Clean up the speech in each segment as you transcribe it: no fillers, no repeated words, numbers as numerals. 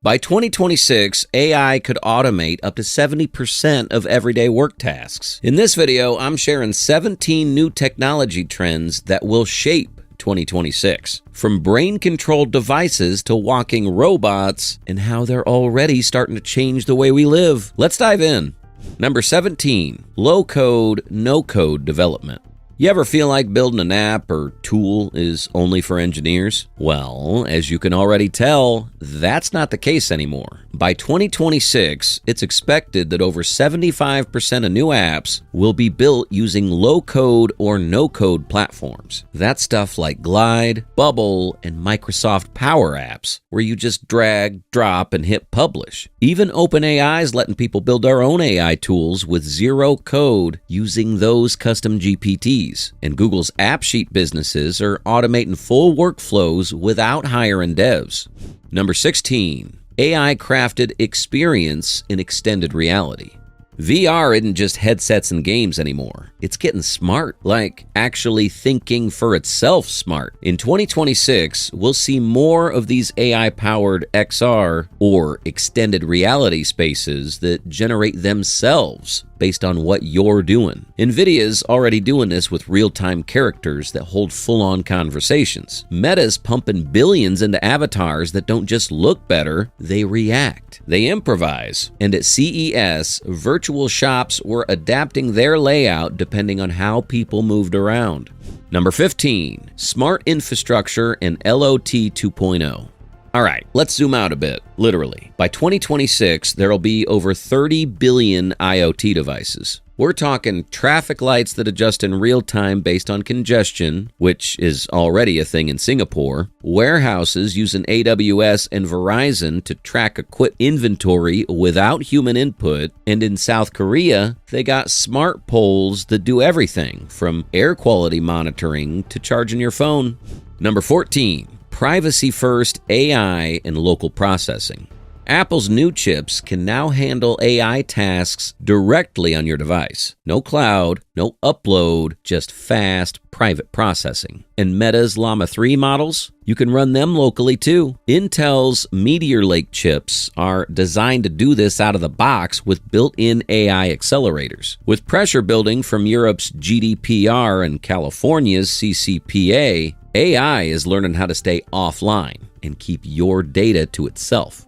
By 2026, AI could automate up to 70% of everyday work tasks. In this video, I'm sharing 17 new technology trends that will shape 2026. From brain-controlled devices to walking robots, and how they're already starting to change the way we live. Let's dive in. Number 17, low-code, no-code development. You ever feel like building an app or tool is only for engineers? Well, as you can already tell, that's not the case anymore. By 2026, it's expected that over 75% of new apps will be built using low-code or no-code platforms. That's stuff like Glide, Bubble, and Microsoft Power Apps, where you just drag, drop, and hit publish. Even OpenAI is letting people build their own AI tools with zero code using those custom GPTs. And Google's AppSheet businesses are automating full workflows without hiring devs. Number 16, AI-crafted experience in extended reality. VR isn't just headsets and games anymore. It's getting smart, like actually thinking for itself smart. In 2026, we'll see more of these AI-powered XR or extended reality spaces that generate themselves based on what you're doing. NVIDIA's already doing this with real-time characters that hold full-on conversations. Meta's pumping billions into avatars that don't just look better, they react. They improvise. And at CES, virtual shops were adapting their layout depending on how people moved around. Number 15, smart infrastructure and LOT 2.0. All right, let's zoom out a bit, literally. By 2026, there'll be over 30 billion IoT devices. We're talking traffic lights that adjust in real time based on congestion, which is already a thing in Singapore, warehouses using AWS and Verizon to track equipment inventory without human input, and in South Korea, they got smart poles that do everything from air quality monitoring to charging your phone. Number 14. Privacy-first AI and local processing. Apple's new chips can now handle AI tasks directly on your device. No cloud, no upload, just fast, private processing. And Meta's Llama 3 models, you can run them locally too. Intel's Meteor Lake chips are designed to do this out of the box with built-in AI accelerators. With pressure building from Europe's GDPR and California's CCPA, AI is learning how to stay offline and keep your data to itself.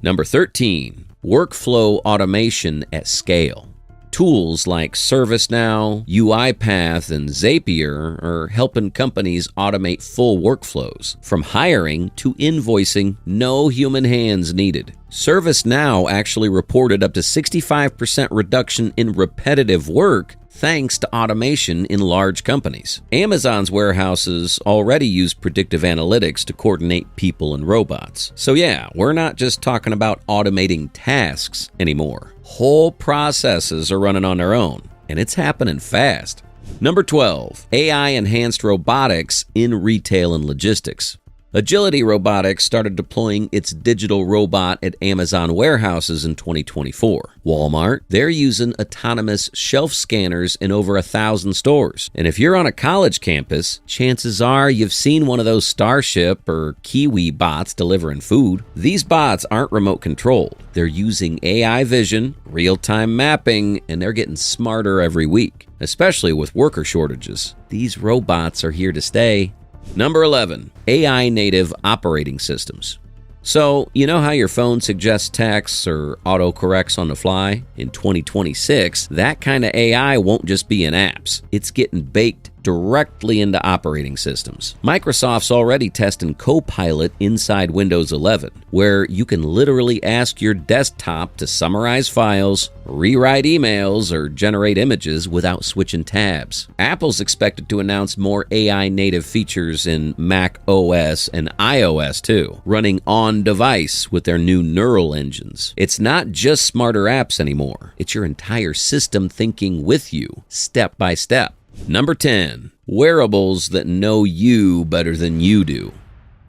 Number 13, workflow automation at scale. Tools like ServiceNow, UiPath, and Zapier are helping companies automate full workflows. From hiring to invoicing, no human hands needed. ServiceNow actually reported up to 65% reduction in repetitive work thanks to automation in large companies. Amazon's warehouses already use predictive analytics to coordinate people and robots. So yeah, we're not just talking about automating tasks anymore. Whole processes are running on their own, and it's happening fast. Number 12, AI-enhanced robotics in retail and logistics. Agility Robotics started deploying its digital robot at Amazon warehouses in 2024. Walmart, they're using autonomous shelf scanners in over 1,000 stores. And if you're on a college campus, chances are you've seen one of those Starship or Kiwi bots delivering food. These bots aren't remote controlled. They're using AI vision, real-time mapping, and they're getting smarter every week, especially with worker shortages. These robots are here to stay. Number 11, AI native operating systems. So, you know how your phone suggests texts or autocorrects on the fly? In 2026, that kind of AI won't just be in apps. It's getting baked directly into operating systems. Microsoft's already testing Copilot inside Windows 11, where you can literally ask your desktop to summarize files, rewrite emails, or generate images without switching tabs. Apple's expected to announce more AI-native features in Mac OS and iOS too, running on-device with their new neural engines. It's not just smarter apps anymore. It's your entire system thinking with you, step by step. Number 10, wearables that know you better than you do.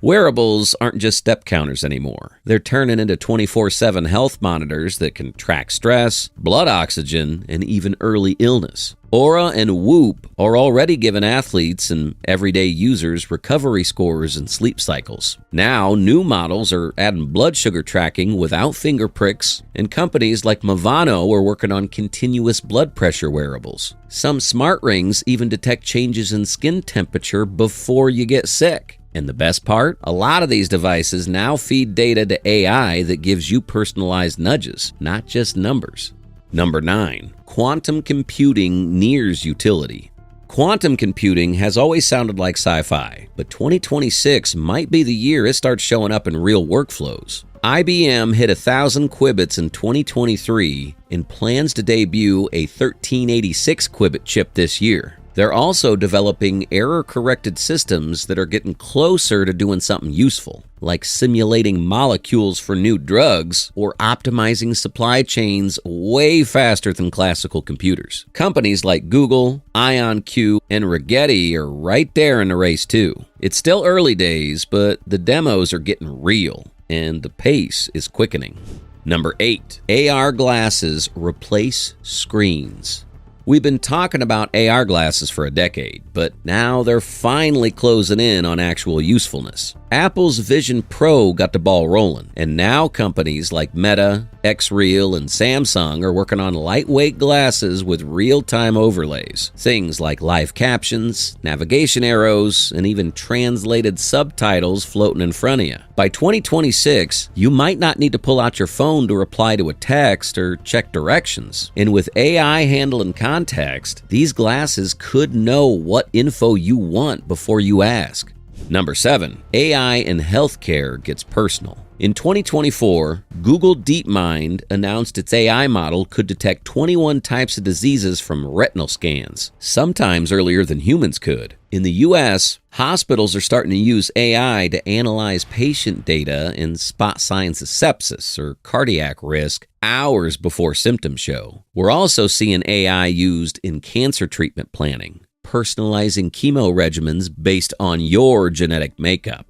Wearables aren't just step counters anymore. They're turning into 24/7 health monitors that can track stress, blood oxygen, and even early illness. Aura and Whoop are already giving athletes and everyday users recovery scores and sleep cycles. Now, new models are adding blood sugar tracking without finger pricks, and companies like Movano are working on continuous blood pressure wearables. Some smart rings even detect changes in skin temperature before you get sick. And the best part? A lot of these devices now feed data to AI that gives you personalized nudges, not just numbers. Number 9. Quantum computing nears utility. Quantum computing has always sounded like sci-fi, but 2026 might be the year it starts showing up in real workflows. IBM hit 1,000 qubits in 2023 and plans to debut a 1386 qubit chip this year. They're also developing error-corrected systems that are getting closer to doing something useful, like simulating molecules for new drugs or optimizing supply chains way faster than classical computers. Companies like Google, IonQ, and Rigetti are right there in the race too. It's still early days, but the demos are getting real, and the pace is quickening. Number 8. AR glasses replace screens. We've been talking about AR glasses for a decade, but now they're finally closing in on actual usefulness. Apple's Vision Pro got the ball rolling, and now companies like Meta, Xreal, and Samsung are working on lightweight glasses with real-time overlays. Things like live captions, navigation arrows, and even translated subtitles floating in front of you. By 2026, you might not need to pull out your phone to reply to a text or check directions. And with AI handling context, these glasses could know what info you want before you ask. Number 7. AI in healthcare gets personal. In 2024, Google DeepMind announced its AI model could detect 21 types of diseases from retinal scans, sometimes earlier than humans could. In the U.S., hospitals are starting to use AI to analyze patient data and spot signs of sepsis or cardiac risk hours before symptoms show. We're also seeing AI used in cancer treatment planning, personalizing chemo regimens based on your genetic makeup.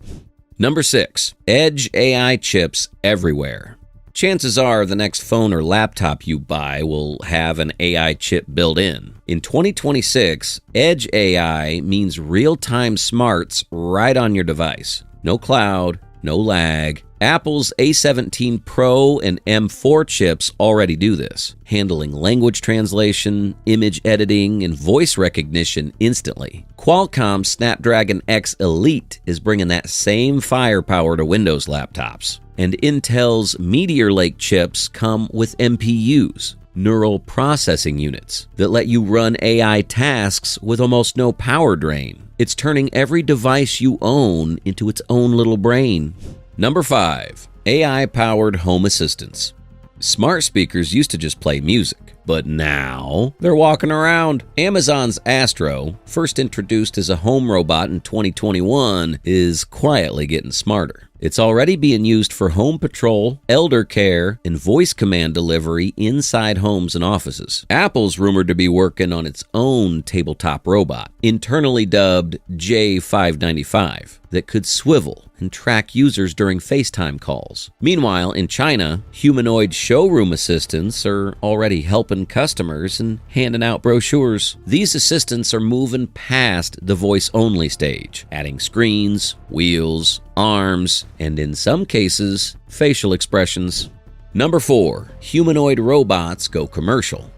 Number 6. Edge AI chips everywhere. Chances are the next phone or laptop you buy will have an AI chip built in. In 2026, Edge AI means real-time smarts right on your device. No cloud, no lag. Apple's A17 Pro and M4 chips already do this, handling language translation, image editing, and voice recognition instantly. Qualcomm's Snapdragon X Elite is bringing that same firepower to Windows laptops. And Intel's Meteor Lake chips come with NPUs, neural processing units, that let you run AI tasks with almost no power drain. It's turning every device you own into its own little brain. Number 5. AI-powered home assistants. Smart speakers used to just play music, but now they're walking around. Amazon's Astro, first introduced as a home robot in 2021, is quietly getting smarter. It's already being used for home patrol, elder care, and voice command delivery inside homes and offices. Apple's rumored to be working on its own tabletop robot, internally dubbed J595, that could swivel and track users during FaceTime calls. Meanwhile, in China, humanoid showroom assistants are already helping customers and handing out brochures. These assistants are moving past the voice-only stage, adding screens, wheels, arms, and in some cases, facial expressions. Number 4. Humanoid robots go commercial.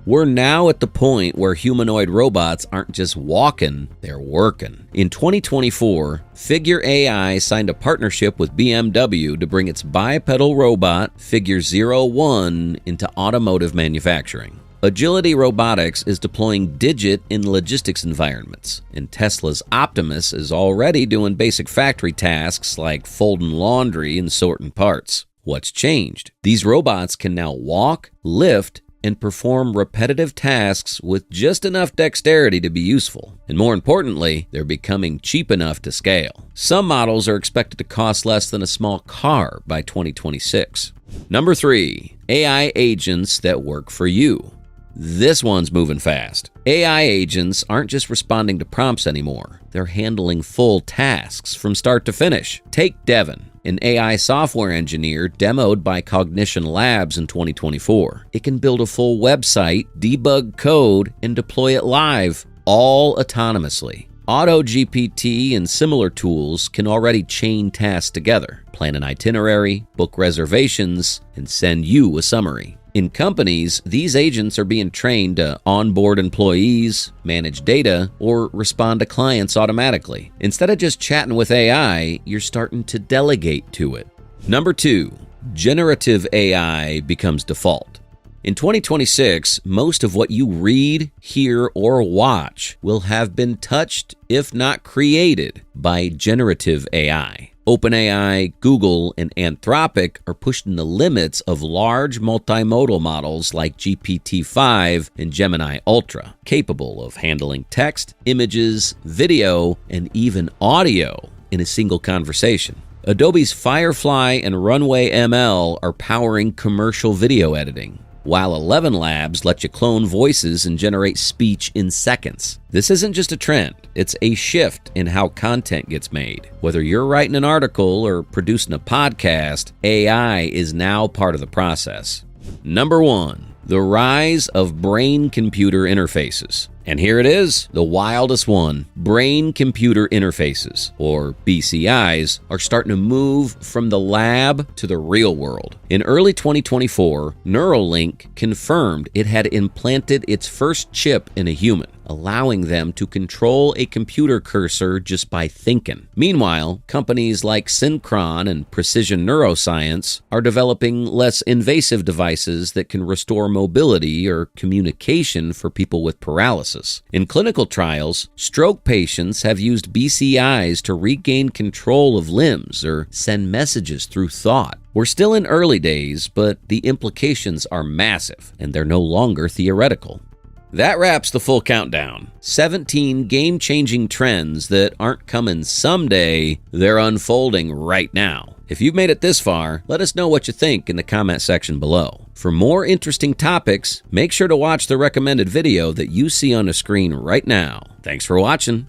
We're now at the point where humanoid robots aren't just walking, they're working. In 2024, Figure AI signed a partnership with BMW to bring its bipedal robot, Figure 01, into automotive manufacturing. Agility Robotics is deploying Digit in logistics environments, and Tesla's Optimus is already doing basic factory tasks like folding laundry and sorting parts. What's changed? These robots can now walk, lift, and perform repetitive tasks with just enough dexterity to be useful. And more importantly, they're becoming cheap enough to scale. Some models are expected to cost less than a small car by 2026. Number 3. AI agents that work for you. This one's moving fast. AI agents aren't just responding to prompts anymore. They're handling full tasks from start to finish. Take Devin, an AI software engineer demoed by Cognition Labs in 2024. It can build a full website, debug code, and deploy it live, all autonomously. AutoGPT and similar tools can already chain tasks together, plan an itinerary, book reservations, and send you a summary. In companies, these agents are being trained to onboard employees, manage data, or respond to clients automatically. Instead of just chatting with AI, you're starting to delegate to it. Number 2, generative AI becomes default. In 2026, most of what you read, hear, or watch will have been touched, if not created, by generative AI. OpenAI, Google, and Anthropic are pushing the limits of large multimodal models like GPT-5 and Gemini Ultra, capable of handling text, images, video, and even audio in a single conversation. Adobe's Firefly and Runway ML are powering commercial video editing, while 11 Labs let you clone voices and generate speech in seconds. This isn't just a trend, it's a shift in how content gets made. Whether you're writing an article or producing a podcast, AI is now part of the process. Number 1, the rise of brain-computer interfaces. And here it is, the wildest one. Brain-computer interfaces, or BCIs, are starting to move from the lab to the real world. In early 2024, Neuralink confirmed it had implanted its first chip in a human, allowing them to control a computer cursor just by thinking. Meanwhile, companies like Synchron and Precision Neuroscience are developing less invasive devices that can restore mobility or communication for people with paralysis. In clinical trials, stroke patients have used BCIs to regain control of limbs or send messages through thought. We're still in early days, but the implications are massive, and they're no longer theoretical. That wraps the full countdown. 17 game-changing trends that aren't coming someday, they're unfolding right now. If you've made it this far, let us know what you think in the comment section below. For more interesting topics, make sure to watch the recommended video that you see on the screen right now. Thanks for watching.